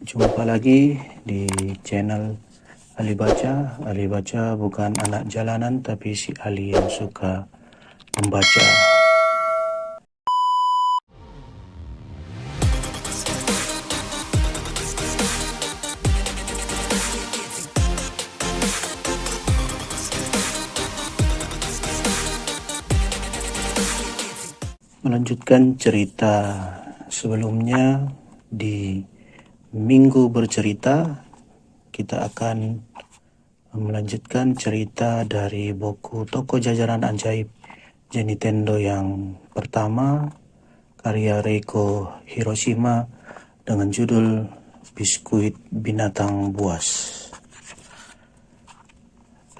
Jumpa lagi di channel Ali Baca. Ali Baca bukan anak jalanan, tapi si Ali yang suka membaca. Melanjutkan cerita sebelumnya, di minggu bercerita kita akan melanjutkan cerita dari buku Toko Jajanan Ajaib Nintendo yang pertama, karya Reiko Hiroshima, dengan judul Biskuit Binatang Buas.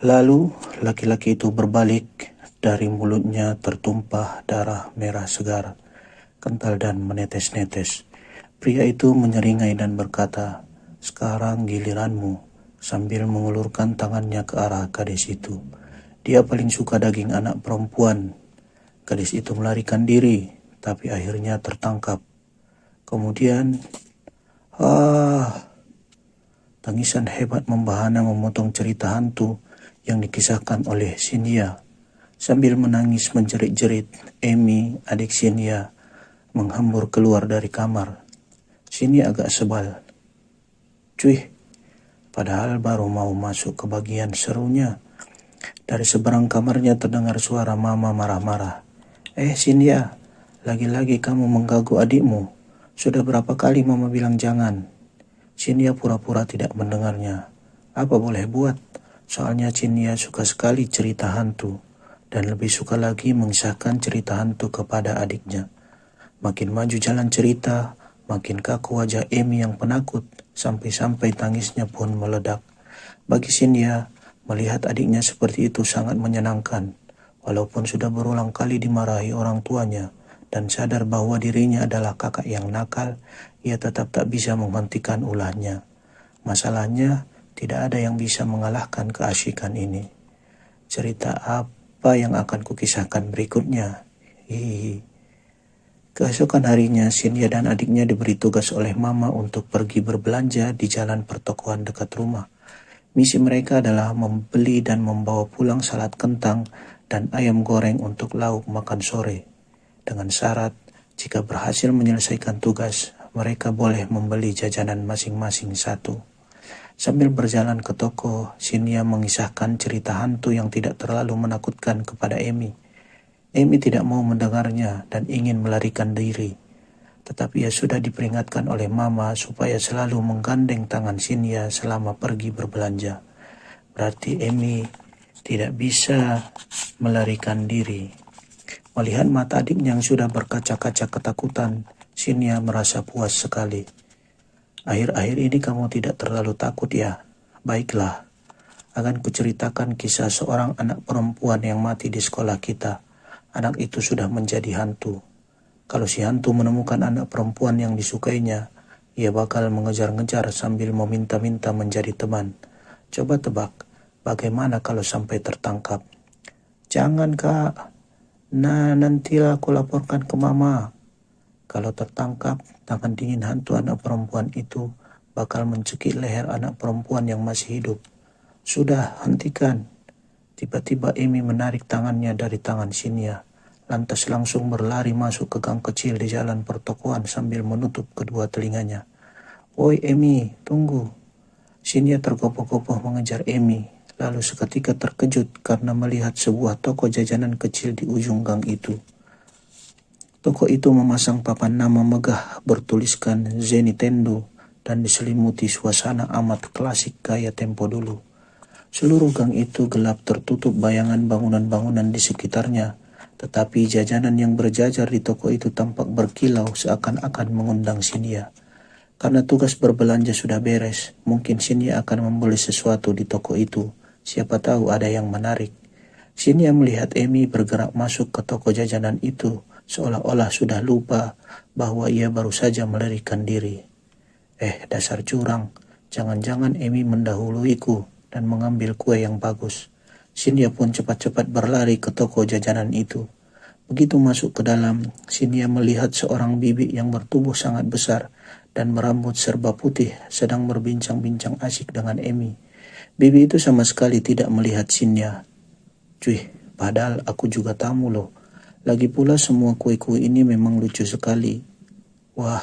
Lalu laki-laki itu berbalik. Dari mulutnya tertumpah darah merah segar, kental dan menetes-netes. Pria itu menyeringai dan berkata, "Sekarang giliranmu," sambil mengulurkan tangannya ke arah gadis itu. Dia paling suka daging anak perempuan. Gadis itu melarikan diri, tapi akhirnya tertangkap. Kemudian, tangisan hebat membahana memotong cerita hantu yang dikisahkan oleh Cynthia. Sambil menangis menjerit-jerit, Amy, adik Cynthia, menghambur keluar dari kamar. Cynthia agak sebal. "Cuy," padahal baru mau masuk ke bagian serunya. Dari seberang kamarnya terdengar suara mama marah-marah. Cynthia, lagi-lagi kamu mengganggu adikmu. Sudah berapa kali mama bilang jangan." Cynthia pura-pura tidak mendengarnya. Apa boleh buat? Soalnya Cynthia suka sekali cerita hantu, dan lebih suka lagi mengisahkan cerita hantu kepada adiknya. Makin maju jalan cerita, makin kaku wajah Amy yang penakut, sampai-sampai tangisnya pun meledak. Bagi Cynthia, melihat adiknya seperti itu sangat menyenangkan. Walaupun sudah berulang kali dimarahi orang tuanya, dan sadar bahwa dirinya adalah kakak yang nakal, ia tetap tak bisa menghentikan ulahnya. Masalahnya, tidak ada yang bisa mengalahkan keasikan ini. Cerita apa yang akan kukisahkan berikutnya? Hihihi. Keesokan harinya, Cynthia dan adiknya diberi tugas oleh mama untuk pergi berbelanja di jalan pertokoan dekat rumah. Misi mereka adalah membeli dan membawa pulang salad kentang dan ayam goreng untuk lauk makan sore. Dengan syarat, jika berhasil menyelesaikan tugas, mereka boleh membeli jajanan masing-masing satu. Sambil berjalan ke toko, Cynthia mengisahkan cerita hantu yang tidak terlalu menakutkan kepada Amy. Amy tidak mau mendengarnya dan ingin melarikan diri. Tetapi ia sudah diperingatkan oleh mama supaya selalu menggandeng tangan Cynthia selama pergi berbelanja. Berarti Amy tidak bisa melarikan diri. Melihat mata adiknya yang sudah berkaca-kaca ketakutan, Cynthia merasa puas sekali. Akhir-akhir ini kamu tidak terlalu takut ya? Baiklah, akan kuceritakan kisah seorang anak perempuan yang mati di sekolah kita. Anak itu sudah menjadi hantu. Kalau si hantu menemukan anak perempuan yang disukainya, ia bakal mengejar-ngejar sambil meminta-minta menjadi teman. Coba tebak, bagaimana kalau sampai tertangkap? Jangan kak, nantilah aku laporkan ke mama. Kalau tertangkap, tangan dingin hantu anak perempuan itu bakal mencekik leher anak perempuan yang masih hidup. Sudah, hentikan. Tiba-tiba Amy menarik tangannya dari tangan Cynthia, lantas langsung berlari masuk ke gang kecil di jalan pertokoan sambil menutup kedua telinganya. Woi Amy, tunggu. Cynthia tergopoh-gopoh mengejar Amy, lalu seketika terkejut karena melihat sebuah toko jajanan kecil di ujung gang itu. Toko itu memasang papan nama megah bertuliskan Nintendo dan diselimuti suasana amat klasik gaya tempo dulu. Seluruh gang itu gelap tertutup bayangan bangunan-bangunan di sekitarnya, tetapi jajanan yang berjajar di toko itu tampak berkilau seakan-akan mengundang Cynthia. Karena tugas berbelanja sudah beres, mungkin Cynthia akan membeli sesuatu di toko itu. Siapa tahu ada yang menarik. Cynthia melihat Amy bergerak masuk ke toko jajanan itu, seolah-olah sudah lupa bahwa ia baru saja melarikan diri. Dasar curang, jangan-jangan Amy mendahuluiku dan mengambil kue yang bagus. Cynthia pun cepat-cepat berlari ke toko jajanan itu. Begitu masuk ke dalam, Sinia melihat seorang bibi yang bertubuh sangat besar dan berambut serba putih sedang berbincang-bincang asik dengan Emi. Bibi itu sama sekali tidak melihat Sinia. Cuy, padahal aku juga tamu loh. Lagi pula semua kue-kue ini memang lucu sekali. Wah,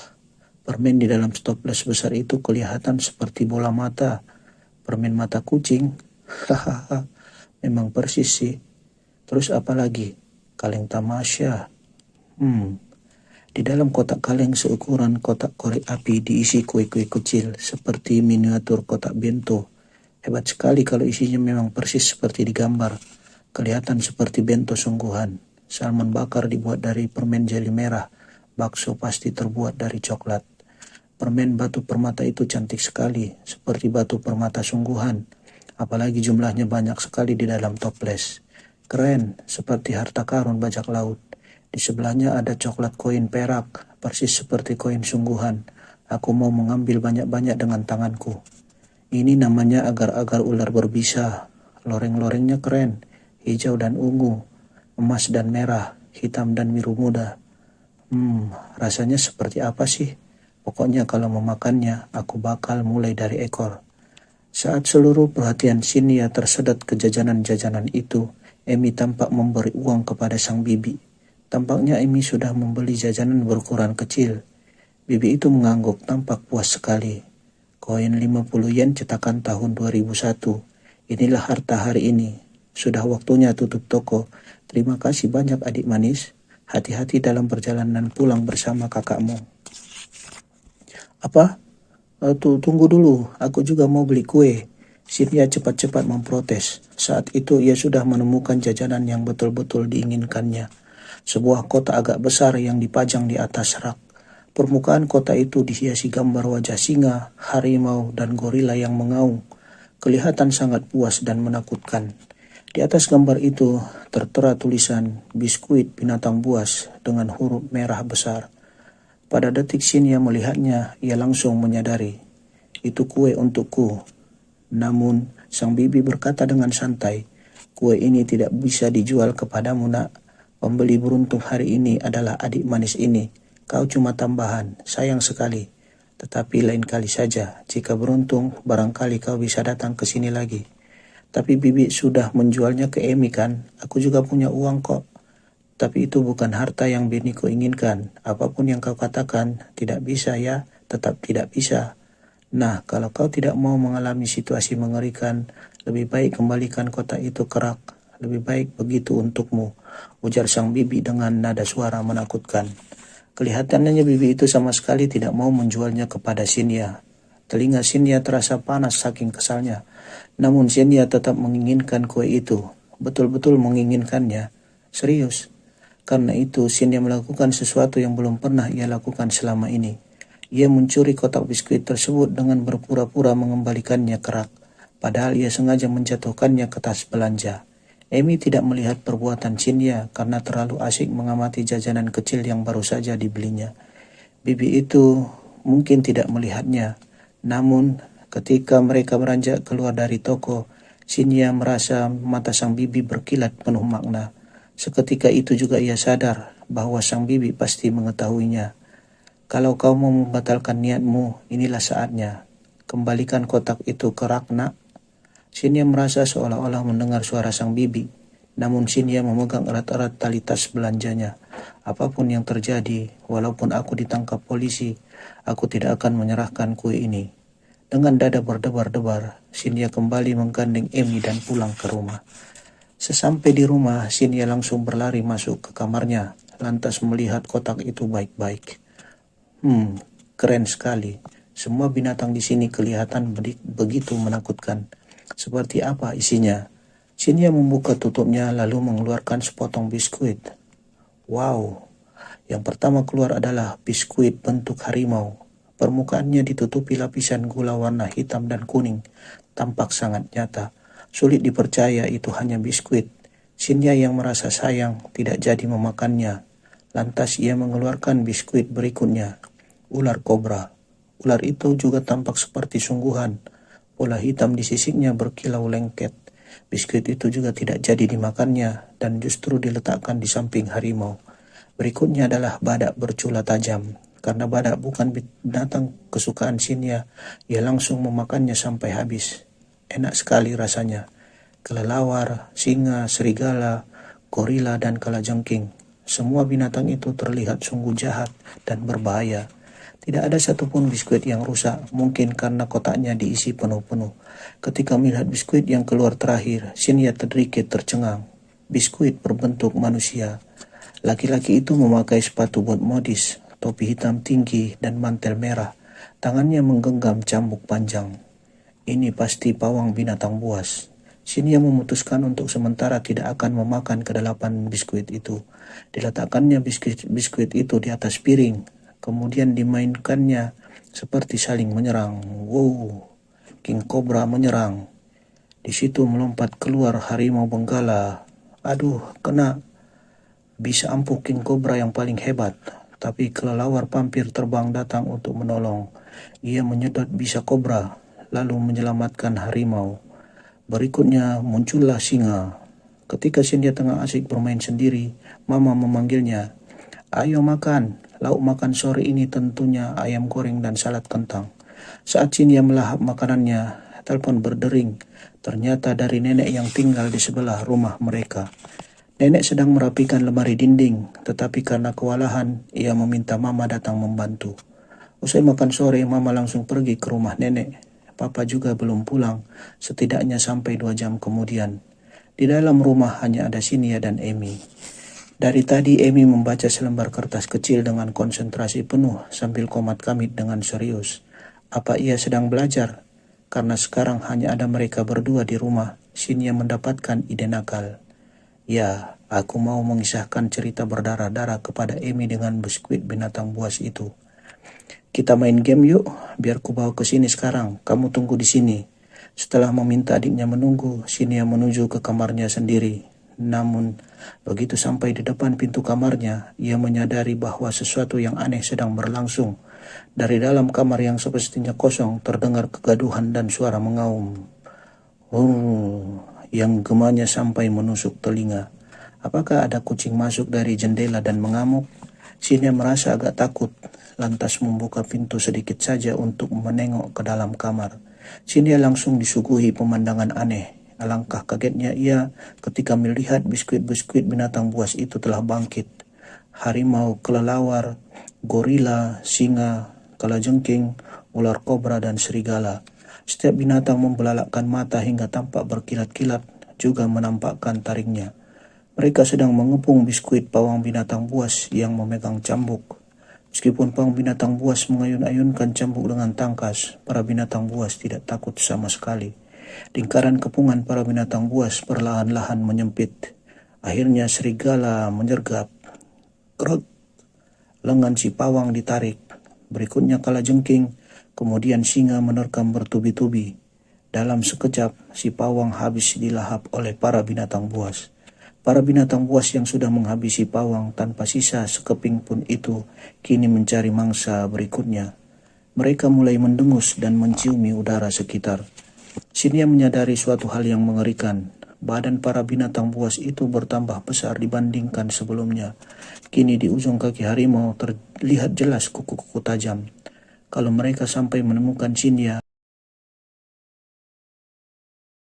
permen di dalam stoples besar itu kelihatan seperti bola mata. Permen mata kucing. Hahaha, memang persis sih. Terus apa lagi? Kaleng tamasya. Di dalam kotak kaleng seukuran kotak korek api diisi kue-kue kecil seperti miniatur kotak bento. Hebat sekali kalau isinya memang persis seperti digambar. Kelihatan seperti bento sungguhan. Salmon bakar dibuat dari permen jeli merah. Bakso pasti terbuat dari coklat. Permen batu permata itu cantik sekali, seperti batu permata sungguhan. Apalagi jumlahnya banyak sekali di dalam toples. Keren, seperti harta karun bajak laut. Di sebelahnya ada coklat koin perak, persis seperti koin sungguhan. Aku mau mengambil banyak-banyak dengan tanganku. Ini namanya agar-agar ular berbisa. Loreng-lorengnya keren, hijau dan ungu, emas dan merah, hitam dan biru muda. Rasanya seperti apa sih? Pokoknya kalau memakannya, aku bakal mulai dari ekor. Saat seluruh perhatian Sinia tersedot ke jajanan-jajanan itu, Emi tampak memberi uang kepada sang bibi. Tampaknya Emi sudah membeli jajanan berukuran kecil. Bibi itu mengangguk, tampak puas sekali. Koin 50 yen cetakan tahun 2001. Inilah harta hari ini. Sudah waktunya tutup toko. Terima kasih banyak adik manis. Hati-hati dalam perjalanan pulang bersama kakakmu. Apa? Tunggu dulu, aku juga mau beli kue. Sinia cepat-cepat memprotes. Saat itu ia sudah menemukan jajanan yang betul-betul diinginkannya. Sebuah kotak agak besar yang dipajang di atas rak. Permukaan kotak itu dihiasi gambar wajah singa, harimau, dan gorila yang mengaum. Kelihatan sangat puas dan menakutkan. Di atas gambar itu tertera tulisan biskuit binatang buas dengan huruf merah besar. Pada detik Sinia melihatnya, ia langsung menyadari, itu kue untukku. Namun, sang bibi berkata dengan santai, kue ini tidak bisa dijual kepadamu nak. Pembeli beruntung hari ini adalah adik manis ini. Kau cuma tambahan, sayang sekali. Tetapi lain kali saja, jika beruntung, barangkali kau bisa datang ke sini lagi. Tapi bibi sudah menjualnya ke Emi kan, aku juga punya uang kok. Tapi itu bukan harta yang biniku inginkan. Apapun yang kau katakan, tidak bisa ya, tetap tidak bisa. Nah, kalau kau tidak mau mengalami situasi mengerikan, lebih baik kembalikan kotak itu ke rak. Lebih baik begitu untukmu, ujar sang bibi dengan nada suara menakutkan. Kelihatannya bibi itu sama sekali tidak mau menjualnya kepada Sinia. Telinga Sinia terasa panas saking kesalnya. Namun Sinia tetap menginginkan kue itu. Betul-betul menginginkannya. Serius. Karena itu, Sinia melakukan sesuatu yang belum pernah ia lakukan selama ini. Ia mencuri kotak biskuit tersebut dengan berpura-pura mengembalikannya ke rak. Padahal ia sengaja menjatuhkannya ke tas belanja. Emi tidak melihat perbuatan Sinia karena terlalu asik mengamati jajanan kecil yang baru saja dibelinya. Bibi itu mungkin tidak melihatnya. Namun, ketika mereka beranjak keluar dari toko, Sinia merasa mata sang bibi berkilat penuh makna. Seketika itu juga ia sadar bahwa sang bibi pasti mengetahuinya. Kalau kau mau membatalkan niatmu, inilah saatnya. Kembalikan kotak itu ke rak nak. Sinia merasa seolah-olah mendengar suara sang bibi. Namun Sinia memegang erat-erat tali tas belanjanya. Apapun yang terjadi, walaupun aku ditangkap polisi, aku tidak akan menyerahkan kue ini. Dengan dada berdebar-debar, Sinia kembali menggandeng Emi dan pulang ke rumah. Sesampai di rumah, Sinia langsung berlari masuk ke kamarnya, lantas melihat kotak itu baik-baik. Keren sekali. Semua binatang di sini kelihatan begitu menakutkan. Seperti apa isinya? Sinia membuka tutupnya lalu mengeluarkan sepotong biskuit. Wow, yang pertama keluar adalah biskuit bentuk harimau. Permukaannya ditutupi lapisan gula warna hitam dan kuning. Tampak sangat nyata. Sulit dipercaya itu hanya biskuit. Sinia yang merasa sayang tidak jadi memakannya. Lantas ia mengeluarkan biskuit berikutnya. Ular kobra. Ular itu juga tampak seperti sungguhan. Bola hitam di sisiknya berkilau lengket. Biskuit itu juga tidak jadi dimakannya dan justru diletakkan di samping harimau. Berikutnya adalah badak bercula tajam. Karena badak bukan binatang kesukaan Shinya, ia langsung memakannya sampai habis. Enak sekali rasanya. Kelelawar, singa, serigala, gorila, dan kalajengking. Semua binatang itu terlihat sungguh jahat dan berbahaya. Tidak ada satupun biskuit yang rusak, mungkin karena kotaknya diisi penuh-penuh. Ketika melihat biskuit yang keluar terakhir, Shinya terkikit tercengang. Biskuit berbentuk manusia. Laki-laki itu memakai sepatu bot modis, topi hitam tinggi, dan mantel merah. Tangannya menggenggam cambuk panjang. Ini pasti pawang binatang buas. Shinya memutuskan untuk sementara tidak akan memakan kedelapan biskuit itu. Diletakkannya biskuit itu di atas piring, kemudian dimainkannya seperti saling menyerang. Wow, King Cobra menyerang. Di situ melompat keluar harimau benggala. Aduh, kena. Bisa ampuh King Cobra yang paling hebat, tapi kelelawar pampir terbang datang untuk menolong. Ia menyedot bisa kobra, lalu menyelamatkan harimau. Berikutnya muncullah singa. Ketika Shinya tengah asik bermain sendiri, Mama memanggilnya. Ayo makan, lauk makan sore ini tentunya ayam goreng dan salad kentang. Saat Shinya melahap makanannya, telepon berdering. Ternyata dari nenek yang tinggal di sebelah rumah mereka. Nenek sedang merapikan lemari dinding, tetapi karena kewalahan, ia meminta Mama datang membantu. Usai makan sore, Mama langsung pergi ke rumah nenek. Papa juga belum pulang, setidaknya sampai 2 jam kemudian. Di dalam rumah hanya ada Shinya dan Amy. Dari tadi Amy membaca selembar kertas kecil dengan konsentrasi penuh sambil komat kamit dengan serius. Apa ia sedang belajar? Karena sekarang hanya ada mereka berdua di rumah, Shinya mendapatkan ide nakal. Ya, aku mau mengisahkan cerita berdarah-darah kepada Amy dengan biskuit binatang buas itu. Kita main game yuk, biar ku bawa ke sini sekarang. Kamu tunggu di sini. Setelah meminta adiknya menunggu, Shinya menuju ke kamarnya sendiri. Namun, begitu sampai di depan pintu kamarnya, ia menyadari bahwa sesuatu yang aneh sedang berlangsung. Dari dalam kamar yang semestinya kosong, terdengar kegaduhan dan suara mengaum. Yang gemanya sampai menusuk telinga. Apakah ada kucing masuk dari jendela dan mengamuk? Shinya merasa agak takut, lantas membuka pintu sedikit saja untuk menengok ke dalam kamar. Shinya langsung disuguhi pemandangan aneh. Alangkah kagetnya ia ketika melihat biskuit-biskuit binatang buas itu telah bangkit. Harimau, kelelawar, gorila, singa, kalajengking, ular kobra, dan serigala. Setiap binatang membelalakkan mata hingga tampak berkilat-kilat, juga menampakkan taringnya. Mereka sedang mengepung biskuit pawang binatang buas yang memegang cambuk. Meskipun pawang binatang buas mengayun-ayunkan cambuk dengan tangkas, para binatang buas tidak takut sama sekali. Lingkaran kepungan para binatang buas perlahan-lahan menyempit. Akhirnya serigala menyergap. Krek! Lengan si pawang ditarik. Berikutnya kalajengking, kemudian singa menerkam bertubi-tubi. Dalam sekejap, si pawang habis dilahap oleh para binatang buas. Para binatang buas yang sudah menghabisi pawang tanpa sisa sekeping pun itu, kini mencari mangsa berikutnya. Mereka mulai mendengus dan menciumi udara sekitar. Shinya menyadari suatu hal yang mengerikan. Badan para binatang buas itu bertambah besar dibandingkan sebelumnya. Kini di ujung kaki harimau terlihat jelas kuku-kuku tajam. Kalau mereka sampai menemukan Shinya,